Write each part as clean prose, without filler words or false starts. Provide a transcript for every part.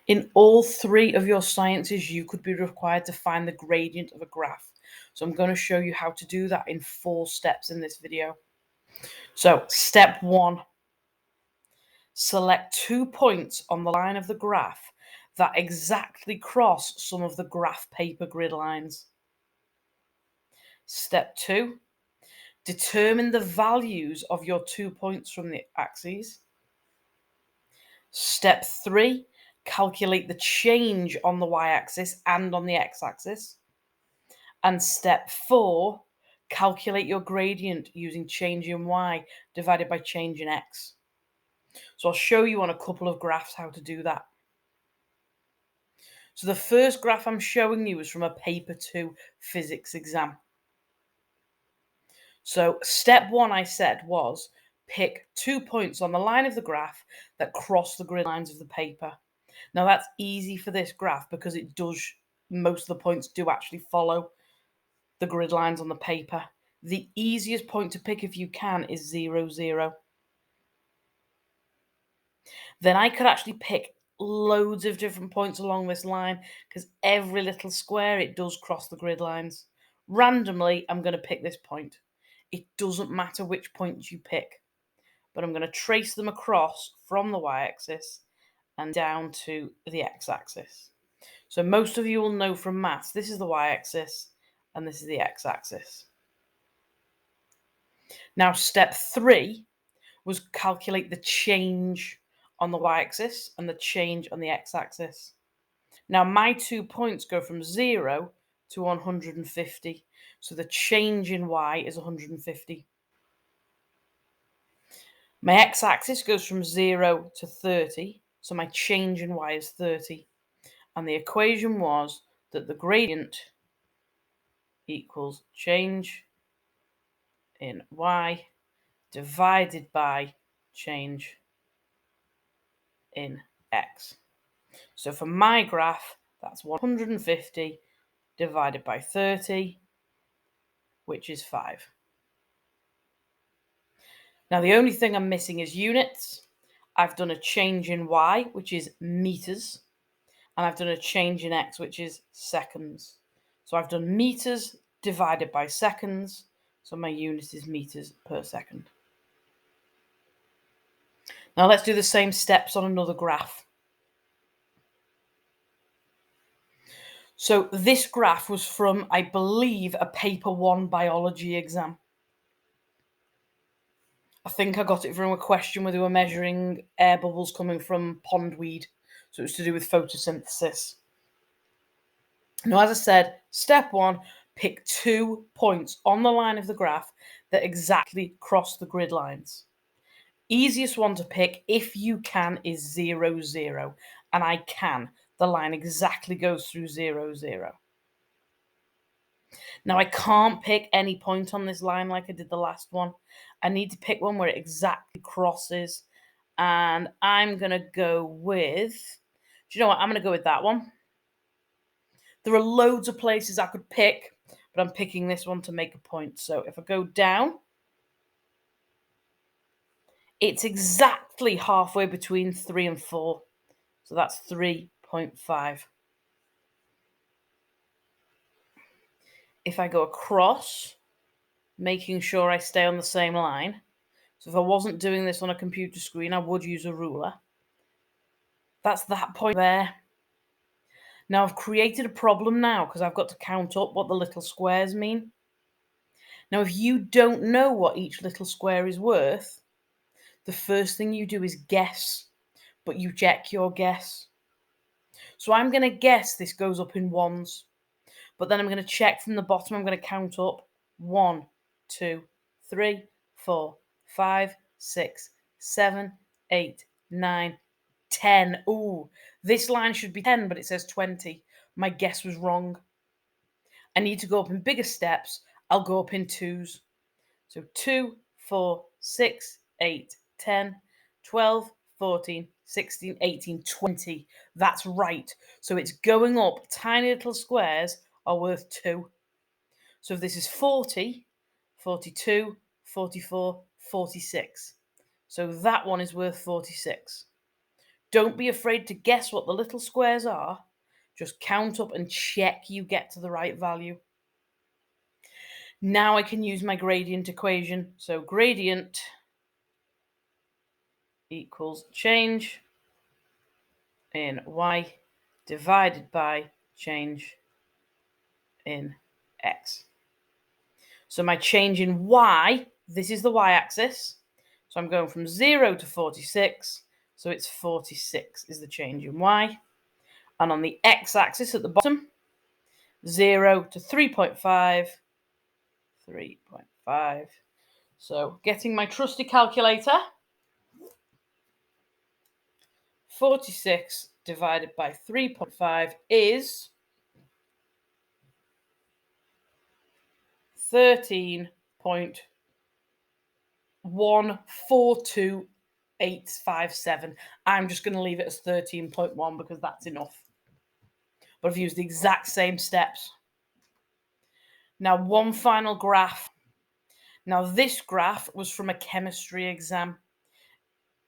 In all three of your sciences, you could be required to find the gradient of a graph. So I'm going to show you how to do that in 4 steps in this video. So step 1, select 2 points on the line of the graph that exactly cross some of the graph paper grid lines. Step 2, determine the values of your 2 points from the axes. Step 3, calculate the change on the y-axis and on the x-axis. And step 4, calculate your gradient using change in y divided by change in x. So I'll show you on a couple of graphs how to do that. So the first graph I'm showing you is from a paper 2 physics exam. So step 1, I said, was pick 2 points on the line of the graph that cross the grid lines of the paper. Now that's easy for this graph because most of the points do actually follow the grid lines on the paper. The easiest point to pick if you can is 0, 0. Then I could actually pick loads of different points along this line because every little square, it does cross the grid lines. Randomly, I'm going to pick this point. It doesn't matter which point you pick, but I'm going to trace them across from the y-axis and down to the x-axis. So most of you will know from maths, this is the y-axis and this is the x-axis. Now, step 3 was calculate the change on the y-axis and the change on the x-axis. Now, my 2 points go from 0 to 150. So the change in y is 150. My x-axis goes from 0 to 30. So my change in y is 30. And the equation was that the gradient equals change in y divided by change in x. So for my graph, that's 150 divided by 30, which is 5. Now the only thing I'm missing is units. I've done a change in y, which is meters, and I've done a change in x, which is seconds. So I've done meters divided by seconds, so my unit is meters per second. Now let's do the same steps on another graph. So this graph was from, I believe, a paper 1 biology exam. I think I got it from a question where they were measuring air bubbles coming from pondweed. So it was to do with photosynthesis. Now, as I said, step 1, pick 2 points on the line of the graph that exactly cross the grid lines. Easiest one to pick, if you can, is 0, 0. And I can. The line exactly goes through 0, 0. Now, I can't pick any point on this line like I did the last one. I need to pick one where it exactly crosses. And I'm going to go with, do you know what? I'm going to go with that one. There are loads of places I could pick, but I'm picking this one to make a point. So if I go down, it's exactly halfway between 3 and 4. So that's 3.5. If I go across, making sure I stay on the same line. So if I wasn't doing this on a computer screen, I would use a ruler. That's that point there. Now I've created a problem now because I've got to count up what the little squares mean. Now, if you don't know what each little square is worth, the first thing you do is guess, but you check your guess. So I'm going to guess this goes up in ones, but then I'm going to check from the bottom. I'm going to count up 1, 2, 3, 4, 5, 6, 7, 8, 9, 10. Ooh, this line should be 10, but it says 20. My guess was wrong. I need to go up in bigger steps. I'll go up in twos. So 2, 4, 6, 8, 10, 12, 14, 16, 18, 20. That's right. So it's going up. Tiny little squares are worth 2. So if this is 40, 42, 44, 46. So that one is worth 46. Don't be afraid to guess what the little squares are. Just count up and check you get to the right value. Now I can use my gradient equation. So gradient equals change in y divided by change in x. So my change in y, this is the y-axis. So I'm going from 0 to 46. So it's 46 is the change in y. And on the x-axis at the bottom, 0 to 3.5, 3.5. So getting my trusty calculator, 46 divided by 3.5 is 13.142857. I'm just going to leave it as 13.1 because that's enough. But I've used the exact same steps. Now, one final graph. Now, this graph was from a chemistry exam.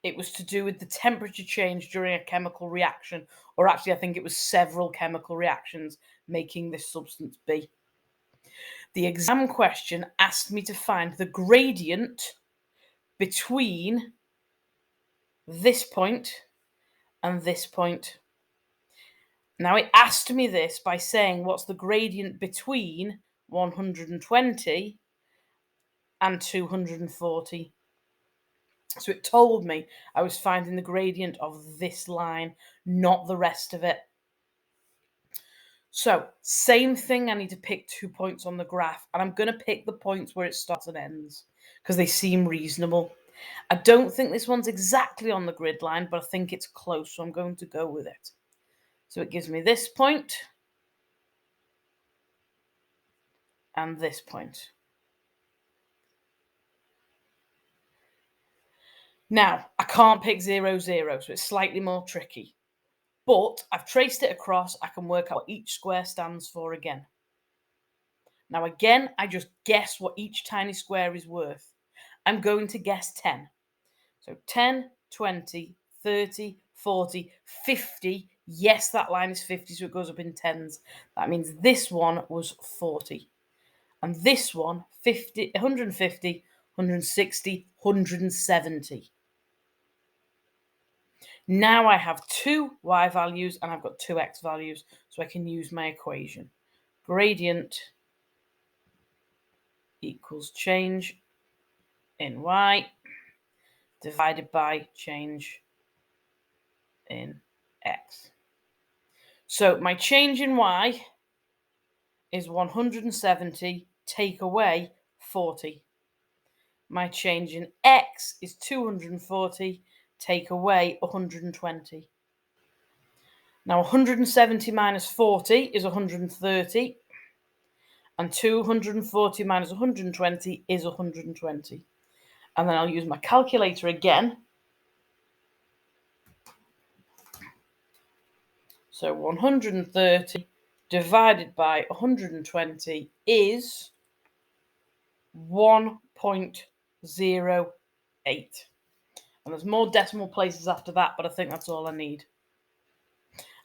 It was to do with the temperature change during a chemical reaction, or actually, I think it was several chemical reactions making this substance B. The exam question asked me to find the gradient between this point and this point. Now, it asked me this by saying, what's the gradient between 120 and 240? So it told me I was finding the gradient of this line, not the rest of it. So same thing, I need to pick 2 points on the graph, and I'm going to pick the points where it starts and ends because they seem reasonable. I don't think this one's exactly on the grid line, but I think it's close, so I'm going to go with it. So it gives me this point and this point. Now, I can't pick 0, 0, so it's slightly more tricky. But I've traced it across. I can work out what each square stands for again. Now, again, I just guess what each tiny square is worth. I'm going to guess 10. So 10, 20, 30, 40, 50. Yes, that line is 50, so it goes up in tens. That means this one was 40. And this one, 50, 150, 160, 170. Now I have two y values and I've got two x values, so I can use my equation. Gradient equals change in y divided by change in x. So my change in y is 170, take away 40. My change in x is 240, take away 120. Now 170 minus 40 is 130, and 240 minus 120 is 120. And then I'll use my calculator again. So 130 divided by 120 is 1.08. And there's more decimal places after that, but I think that's all I need.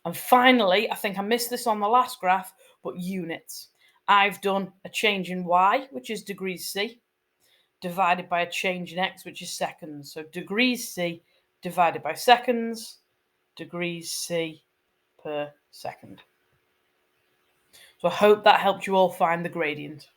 And finally, I think I missed this on the last graph, but units. I've done a change in y, which is degrees C, divided by a change in x, which is seconds. So degrees C divided by seconds, degrees C per second. So I hope that helped you all find the gradient.